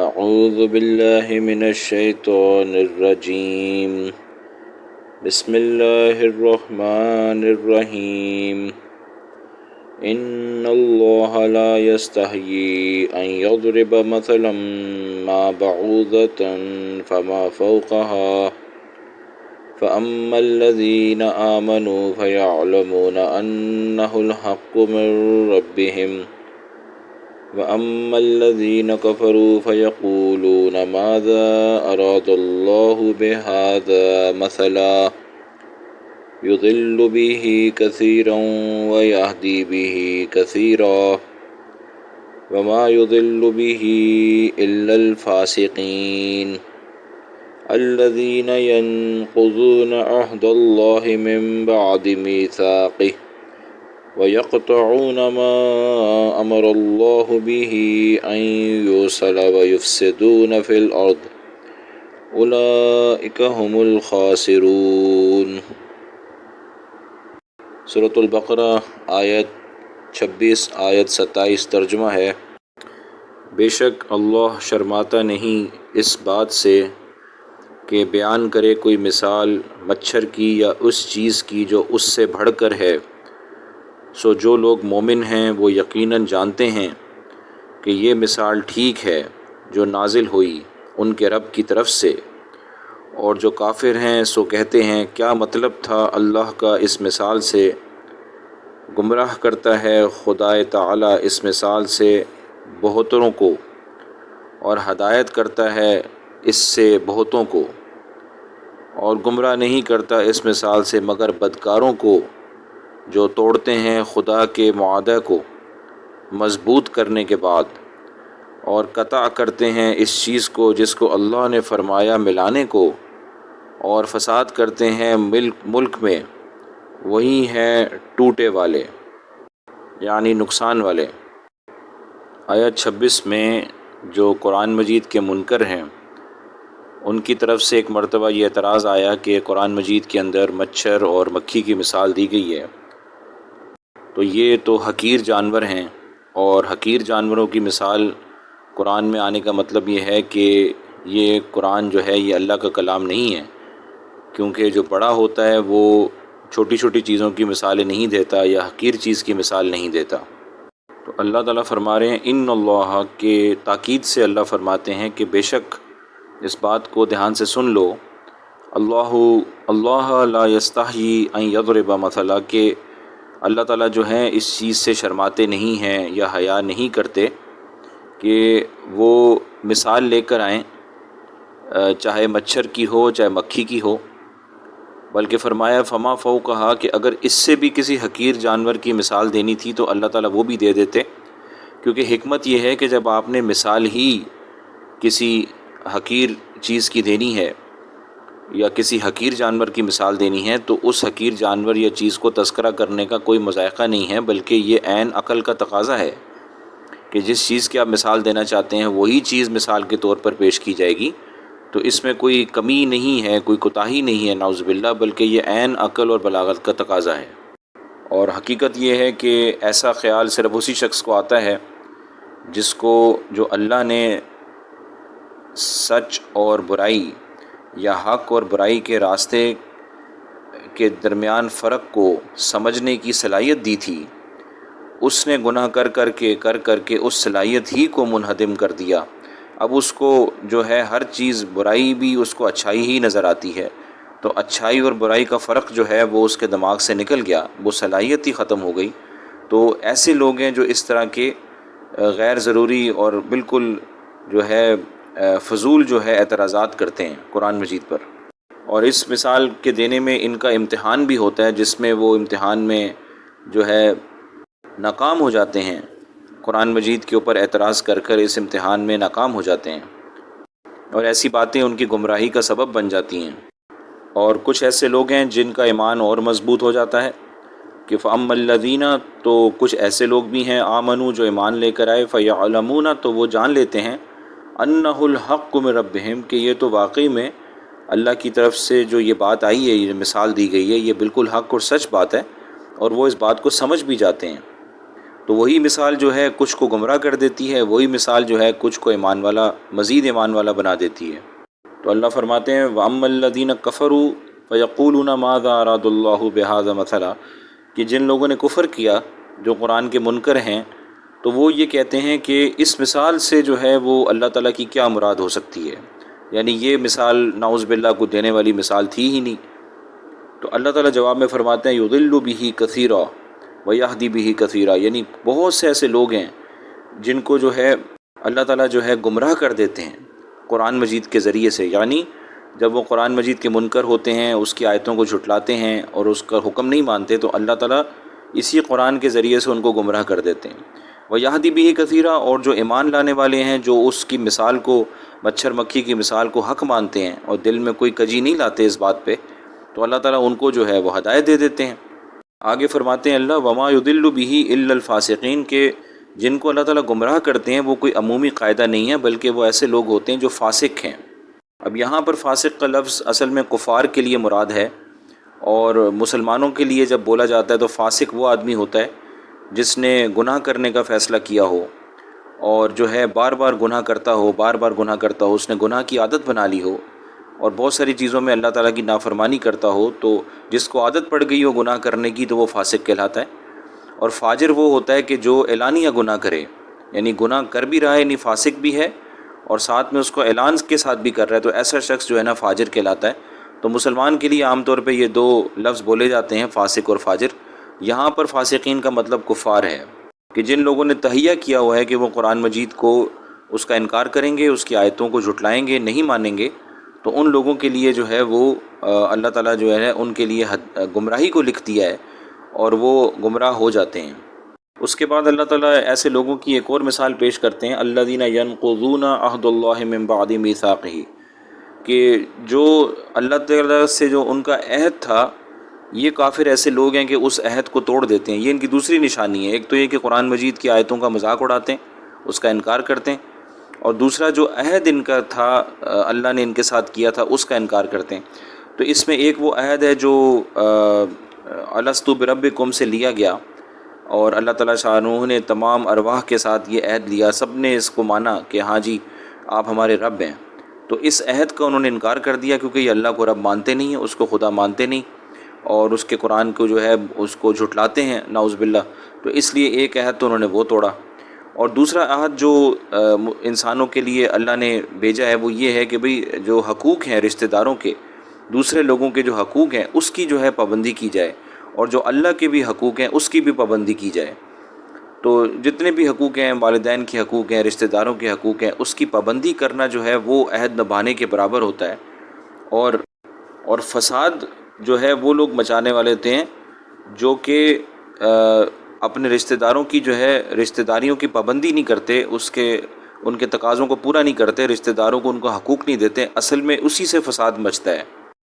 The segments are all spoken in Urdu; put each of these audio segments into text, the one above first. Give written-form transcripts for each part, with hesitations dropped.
اعوذ باللہ من الشیطان الرجیم بسم اللہ الرحمن الرحیم ان اللہ لا یستحیی ان یضرب مثلا ما بعوضة فما فوقها فأما الذین آمنوا فیعلمون انہ الحق من ربهم وَأَمَّا الَّذِينَ كَفَرُوا فَيَقُولُونَ مَاذَا أَرَادَ اللَّهُ بِهَذَا مَثَلًا يُضِلُّ بِهِ كَثِيرًا وَيَهْدِي بِهِ كَثِيرًا وَمَا يُضِلُّ بِهِ إِلَّا الْفَاسِقِينَ الَّذِينَ يَنقُضُونَ عَهْدَ اللَّهِ مِن بَعْدِ مِيثَاقِهِ وَيَقْطَعُونَ مَا أَمَرَ اللَّهُ بِهِ أَن يُوصَلَ وَيُفْسِدُونَ فِي الْأَرْضِ أُولَئِكَ هُمُ الْخَاسِرُونَ۔ سورۃ البقرہ آیت 26 آیت 27 ترجمہ ہے: بے شک اللہ شرماتا نہیں اس بات سے کہ بیان کرے کوئی مثال مچھر کی یا اس چیز کی جو اس سے بڑھ کر ہے، سو جو لوگ مومن ہیں وہ یقیناً جانتے ہیں کہ یہ مثال ٹھیک ہے جو نازل ہوئی ان کے رب کی طرف سے، اور جو کافر ہیں سو کہتے ہیں کیا مطلب تھا اللہ کا اس مثال سے۔ گمراہ کرتا ہے خدائے تعالی اس مثال سے بہتروں کو، اور ہدایت کرتا ہے اس سے بہتوں کو، اور گمراہ نہیں کرتا اس مثال سے مگر بدکاروں کو جو توڑتے ہیں خدا کے معاہدہ کو مضبوط کرنے کے بعد، اور قطع کرتے ہیں اس چیز کو جس کو اللہ نے فرمایا ملانے کو، اور فساد کرتے ہیں ملک میں، وہی ہیں ٹوٹے والے یعنی نقصان والے۔ آیت 26 میں جو قرآن مجید کے منکر ہیں ان کی طرف سے ایک مرتبہ یہ اعتراض آیا کہ قرآن مجید کے اندر مچھر اور مکھی کی مثال دی گئی ہے، تو یہ تو حقیر جانور ہیں، اور حقیر جانوروں کی مثال قرآن میں آنے کا مطلب یہ ہے کہ یہ قرآن جو ہے یہ اللہ کا کلام نہیں ہے، کیونکہ جو بڑا ہوتا ہے وہ چھوٹی چھوٹی چیزوں کی مثالیں نہیں دیتا یا حقیر چیز کی مثال نہیں دیتا۔ تو اللہ تعالیٰ فرما رہے ہیں ان اللہ کے تاکید سے اللہ فرماتے ہیں کہ بے شک اس بات کو دھیان سے سن لو، اللہ لا یستحیی ان یضرب مثلا، کہ اللہ تعالیٰ جو ہیں اس چیز سے شرماتے نہیں ہیں یا حیا نہیں کرتے کہ وہ مثال لے کر آئیں، چاہے مچھر کی ہو چاہے مکھی کی ہو، بلکہ فرمایا فما فوقہا کہ اگر اس سے بھی کسی حقیر جانور کی مثال دینی تھی تو اللہ تعالیٰ وہ بھی دے دیتے، کیونکہ حکمت یہ ہے کہ جب آپ نے مثال ہی کسی حقیر چیز کی دینی ہے یا کسی حقیر جانور کی مثال دینی ہے تو اس حقیر جانور یا چیز کو تذکرہ کرنے کا کوئی مذائقہ نہیں ہے، بلکہ یہ عین عقل کا تقاضا ہے کہ جس چیز کی آپ مثال دینا چاہتے ہیں وہی چیز مثال کے طور پر پیش کی جائے گی، تو اس میں کوئی کمی نہیں ہے، کوئی کوتاہی نہیں ہے نعوذ باللہ، بلکہ یہ عین عقل اور بلاغت کا تقاضا ہے۔ اور حقیقت یہ ہے کہ ایسا خیال صرف اسی شخص کو آتا ہے جس کو جو اللہ نے سچ اور برائی یا حق اور برائی کے راستے کے درمیان فرق کو سمجھنے کی صلاحیت دی تھی، اس نے گناہ کر کر کے اس صلاحیت ہی کو منہدم کر دیا۔ اب اس کو جو ہے ہر چیز برائی بھی اس کو اچھائی ہی نظر آتی ہے، تو اچھائی اور برائی کا فرق جو ہے وہ اس کے دماغ سے نکل گیا، وہ صلاحیت ہی ختم ہو گئی۔ تو ایسے لوگ ہیں جو اس طرح کے غیر ضروری اور بالکل جو ہے فضول جو ہے اعتراضات کرتے ہیں قرآن مجید پر، اور اس مثال کے دینے میں ان کا امتحان بھی ہوتا ہے جس میں وہ امتحان میں جو ہے ناکام ہو جاتے ہیں، قرآن مجید کے اوپر اعتراض کر کر اس امتحان میں ناکام ہو جاتے ہیں، اور ایسی باتیں ان کی گمراہی کا سبب بن جاتی ہیں۔ اور کچھ ایسے لوگ ہیں جن کا ایمان اور مضبوط ہو جاتا ہے کہ فَأَمَّا الَّذِينَ، تو کچھ ایسے لوگ بھی ہیں آمنوا جو ایمان لے کر آئے، فَيَعْلَمُونَ تو وہ جان لیتے ہیں، أَنَّهُ الْحَقُّ مِن رَبِّهِمْ کہ یہ تو واقعی میں اللہ کی طرف سے جو یہ بات آئی ہے، یہ مثال دی گئی ہے، یہ بالکل حق اور سچ بات ہے، اور وہ اس بات کو سمجھ بھی جاتے ہیں۔ تو وہی مثال جو ہے کچھ کو گمراہ کر دیتی ہے، وہی مثال جو ہے کچھ کو ایمان والا، مزید ایمان والا بنا دیتی ہے۔ تو اللہ فرماتے ہیں وَأَمَّا الَّذِينَ كَفَرُوا فَيَقُولُونَ مَاذَا أَرَادَ اللَّهُ بِهَذَا مَثَلًا، کہ جن لوگوں نے کفر کیا، جو قرآن کے منکر ہیں، تو وہ یہ کہتے ہیں کہ اس مثال سے جو ہے وہ اللہ تعالیٰ کی کیا مراد ہو سکتی ہے، یعنی یہ مثال نعوذ باللہ کو دینے والی مثال تھی ہی نہیں۔ تو اللہ تعالیٰ جواب میں فرماتے ہیں یضل بہ کثیرا ویہدی بہ کثیرا، یعنی بہت سے ایسے لوگ ہیں جن کو جو ہے اللہ تعالیٰ جو ہے گمراہ کر دیتے ہیں قرآن مجید کے ذریعے سے، یعنی جب وہ قرآن مجید کے منکر ہوتے ہیں، اس کی آیتوں کو جھٹلاتے ہیں اور اس کا حکم نہیں مانتے، تو اللہ تعالیٰ اسی قرآن کے ذریعے سے ان کو گمراہ کر دیتے ہیں۔ ویہدی بہ کثیرا، اور جو ایمان لانے والے ہیں، جو اس کی مثال کو، مچھر مکھی کی مثال کو حق مانتے ہیں اور دل میں کوئی کجی نہیں لاتے اس بات پہ، تو اللہ تعالیٰ ان کو جو ہے وہ ہدایت دے دیتے ہیں۔ آگے فرماتے ہیں اللہ وما یضل بہ الا الفاسقین، کہ جن کو اللہ تعالیٰ گمراہ کرتے ہیں وہ کوئی عمومی قاعدہ نہیں ہے، بلکہ وہ ایسے لوگ ہوتے ہیں جو فاسق ہیں۔ اب یہاں پر فاسق کا لفظ اصل میں کفار کے لیے مراد ہے، اور مسلمانوں کے لیے جب بولا جاتا ہے تو فاسق وہ آدمی ہوتا ہے جس نے گناہ کرنے کا فیصلہ کیا ہو اور جو ہے بار بار گناہ کرتا ہو، بار بار گناہ کرتا ہو، اس نے گناہ کی عادت بنا لی ہو اور بہت ساری چیزوں میں اللہ تعالیٰ کی نافرمانی کرتا ہو، تو جس کو عادت پڑ گئی ہو گناہ کرنے کی تو وہ فاسق کہلاتا ہے۔ اور فاجر وہ ہوتا ہے کہ جو اعلانیہ گناہ کرے، یعنی گناہ کر بھی رہا ہے، یعنی فاسق بھی ہے اور ساتھ میں اس کو اعلان کے ساتھ بھی کر رہا ہے، تو ایسا شخص جو ہے نا فاجر کہلاتا ہے۔ تو مسلمان کے لیے عام طور پہ یہ دو لفظ بولے جاتے ہیں، فاسق اور فاجر۔ یہاں پر فاسقین کا مطلب کفار ہے، کہ جن لوگوں نے تہیہ کیا ہوا ہے کہ وہ قرآن مجید کو، اس کا انکار کریں گے، اس کی آیتوں کو جھٹلائیں گے، نہیں مانیں گے، تو ان لوگوں کے لیے جو ہے وہ اللہ تعالیٰ جو ہے ان کے لیے گمراہی کو لکھ دیا ہے اور وہ گمراہ ہو جاتے ہیں۔ اس کے بعد اللہ تعالیٰ ایسے لوگوں کی ایک اور مثال پیش کرتے ہیں، الذین ینقضون عہد اللہ من بعد میثاقہ، کہ جو اللہ تعالیٰ سے جو ان کا عہد تھا، یہ کافر ایسے لوگ ہیں کہ اس عہد کو توڑ دیتے ہیں۔ یہ ان کی دوسری نشانی ہے، ایک تو یہ کہ قرآن مجید کی آیتوں کا مذاق اڑاتے ہیں، اس کا انکار کرتے ہیں، اور دوسرا جو عہد ان کا تھا، اللہ نے ان کے ساتھ کیا تھا، اس کا انکار کرتے ہیں۔ تو اس میں ایک وہ عہد ہے جو الست بربکم سے لیا گیا، اور اللہ تعالیٰ شانہ نے تمام ارواح کے ساتھ یہ عہد لیا، سب نے اس کو مانا کہ ہاں جی آپ ہمارے رب ہیں۔ تو اس عہد کا انہوں نے انکار کر دیا، کیونکہ یہ اللہ کو رب مانتے نہیں ہیں، اس کو خدا مانتے نہیں، اور اس کے قرآن کو جو ہے اس کو جھٹلاتے ہیں نعوذ باللہ۔ تو اس لیے ایک عہد تو انہوں نے وہ توڑا، اور دوسرا عہد جو انسانوں کے لیے اللہ نے بھیجا ہے وہ یہ ہے کہ بھئی جو حقوق ہیں رشتہ داروں کے، دوسرے لوگوں کے جو حقوق ہیں اس کی جو ہے پابندی کی جائے، اور جو اللہ کے بھی حقوق ہیں اس کی بھی پابندی کی جائے۔ تو جتنے بھی حقوق ہیں، والدین کے حقوق ہیں، رشتہ داروں کے حقوق ہیں، اس کی پابندی کرنا جو ہے وہ عہد نبھانے کے برابر ہوتا ہے۔ اور فساد جو ہے وہ لوگ مچانے والے ہوتے ہیں جو کہ اپنے رشتہ داروں کی جو ہے رشتہ داریوں کی پابندی نہیں کرتے، ان کے تقاضوں کو پورا نہیں کرتے، رشتہ داروں کو ان کو حقوق نہیں دیتے، اصل میں اسی سے فساد مچتا ہے۔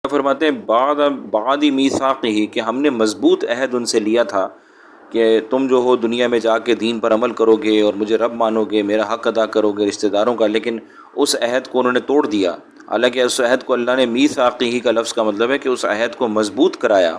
فرماتے ہیں بعد میثاقہ، کہ ہم نے مضبوط عہد ان سے لیا تھا کہ تم جو ہو دنیا میں جا کے دین پر عمل کرو گے اور مجھے رب مانو گے، میرا حق ادا کرو گے رشتہ داروں کا، لیکن اس عہد کو انہوں نے توڑ دیا۔ حالانکہ اس عہد کو اللہ نے میثاقہ کا لفظ کا مطلب ہے کہ اس عہد کو مضبوط کرایا،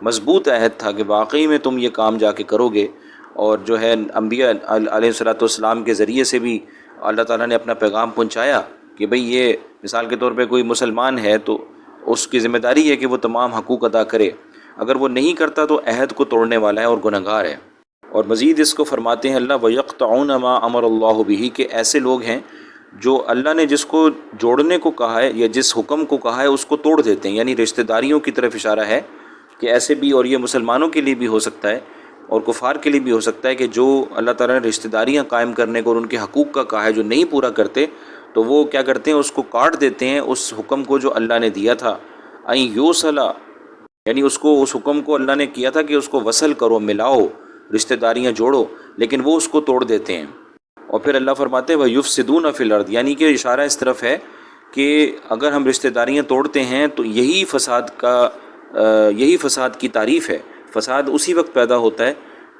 مضبوط عہد تھا کہ واقعی میں تم یہ کام جا کے کرو گے، اور جو ہے انبیاء علیہ الصلوۃ والسلام کے ذریعے سے بھی اللہ تعالیٰ نے اپنا پیغام پہنچایا کہ بھئی یہ مثال کے طور پہ کوئی مسلمان ہے تو اس کی ذمہ داری ہے کہ وہ تمام حقوق ادا کرے، اگر وہ نہیں کرتا تو عہد کو توڑنے والا ہے اور گنہگار ہے۔ اور مزید اس کو فرماتے ہیں اللہ وَيَقْطَعُونَ مَا أَمَرَ اللَّهُ بِهِ، کہ ایسے لوگ ہیں جو اللہ نے جس کو جوڑنے کو کہا ہے یا جس حکم کو کہا ہے اس کو توڑ دیتے ہیں، یعنی رشتہ داریوں کی طرف اشارہ ہے کہ ایسے بھی، اور یہ مسلمانوں کے لیے بھی ہو سکتا ہے اور کفار کے لیے بھی ہو سکتا ہے، کہ جو اللہ تعالیٰ نے رشتہ داریاں قائم کرنے کو اور ان کے حقوق کا کہا ہے جو نہیں پورا کرتے، تو وہ کیا کرتے ہیں، اس کو کاٹ دیتے ہیں، اس حکم کو جو اللہ نے دیا تھا، این یوصلا، یعنی اس حکم کو اللہ نے کیا تھا کہ اس کو وصل کرو، ملاؤ، رشتہ داریاں جوڑو، لیکن وہ اس کو توڑ دیتے ہیں۔ اور پھر اللہ فرماتے ہیں وَيُفْسِدُونَ فِي الْأَرْضِ، یعنی کہ اشارہ اس طرف ہے کہ اگر ہم رشتہ داریاں توڑتے ہیں تو یہی فساد کی تعریف ہے۔ فساد اسی وقت پیدا ہوتا ہے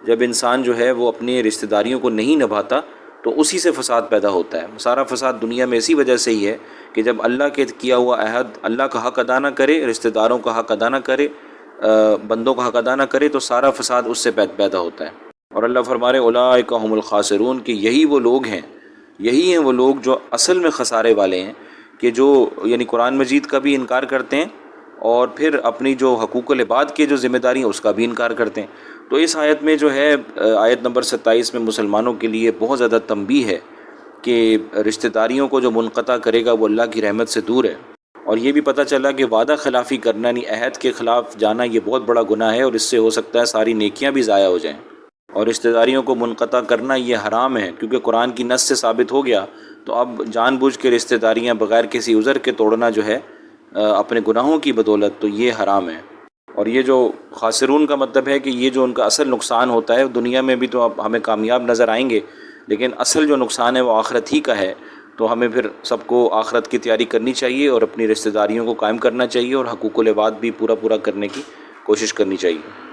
جب انسان جو ہے وہ اپنی رشتہ داریوں کو نہیں نبھاتا، تو اسی سے فساد پیدا ہوتا ہے۔ سارا فساد دنیا میں اسی وجہ سے ہی ہے کہ جب اللہ کے کیا ہوا عہد اللہ کا حق ادا نہ کرے، رشتہ داروں کا حق ادا نہ کرے، بندوں کا حق ادا نہ کرے، تو سارا فساد اس سے پیدا ہوتا ہے۔ اور اللہ فرما رہے اولئک هم الخاسرون کہ یہی وہ لوگ ہیں، یہی ہیں وہ لوگ جو اصل میں خسارے والے ہیں، کہ جو یعنی قرآن مجید کا بھی انکار کرتے ہیں اور پھر اپنی جو حقوق العباد کے جو ذمہ داری ہیں اس کا بھی انکار کرتے ہیں۔ تو اس آیت میں جو ہے آیت نمبر 27 میں مسلمانوں کے لیے بہت زیادہ تنبیہ ہے کہ رشتہ داریوں کو جو منقطع کرے گا وہ اللہ کی رحمت سے دور ہے، اور یہ بھی پتہ چلا کہ وعدہ خلافی کرنا یعنی عہد کے خلاف جانا یہ بہت بڑا گناہ ہے، اور اس سے ہو سکتا ہے ساری نیکیاں بھی ضائع ہو جائیں، اور رشتہ داریوں کو منقطع کرنا یہ حرام ہے، کیونکہ قرآن کی نص سے ثابت ہو گیا۔ تو اب جان بوجھ کے رشتہ داریاں بغیر کسی عذر کے توڑنا جو ہے اپنے گناہوں کی بدولت، تو یہ حرام ہے۔ اور یہ جو خاسرون کا مطلب ہے کہ یہ جو ان کا اصل نقصان ہوتا ہے، دنیا میں بھی تو اب ہمیں کامیاب نظر آئیں گے، لیکن اصل جو نقصان ہے وہ آخرت ہی کا ہے۔ تو ہمیں پھر سب کو آخرت کی تیاری کرنی چاہیے اور اپنی رشتہ داریوں کو قائم کرنا چاہیے اور حقوق العباد بھی پورا کرنے کی کوشش کرنی چاہیے۔